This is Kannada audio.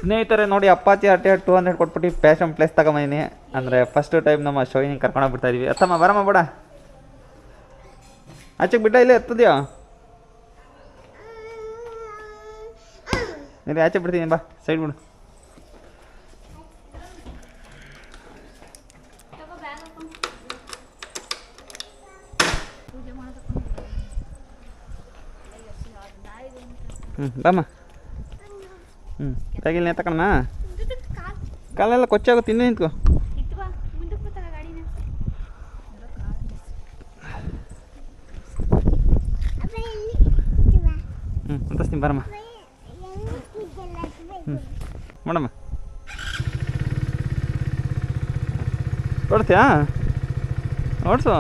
ಸ್ನೇಹಿತರೆ ನೋಡಿ ಅಪ್ಪಾಚಿ RTR 200 ಕೊಟ್ಬಿಟ್ಟು ಪ್ಯಾಷನ್ ಪ್ಲೇಸ್ ತಗೊಂಬಂದಿನಿ. ಅಂದರೆ ಫಸ್ಟ್ ಟೈಮ್ ನಮ್ಮ ಶೋಯಿನಿಗೆ ಕರ್ಕೊಂಡೋಗ್ಬಿಡ್ತಾ ಇದೀವಿ. ಅತ್ತಮ್ಮ ಬರಮ್ಮ ಬೇಡ ಆಚೆಗೆ ಬಿಟ್ಟ ಇಲ್ಲೇ ಎತ್ತದ್ಯಾ ಇಲ್ಲಿ ಆಚೆ ಬಿಡ್ತೀನಿ ಬಾ ಸೈಡ್ ಬಿಡು. ಬಾಮ್ಮ ಬ್ಯಾಗಿಲ್ಲ ತಗೊಳ್ಳೋಣ. ಕಾಲೆಲ್ಲ ಕೊಚ್ಚಾಗುತ್ತೆ ಇನ್ನೂ ನಿಂತ್ಕೋ. ಅಂತಸ್ತೀನಿ ಬರಮ್ಮ. ಮಾಡಮ್ಮ ಓಡಿಸ್ತೀಯಾ ಓಡಿಸು.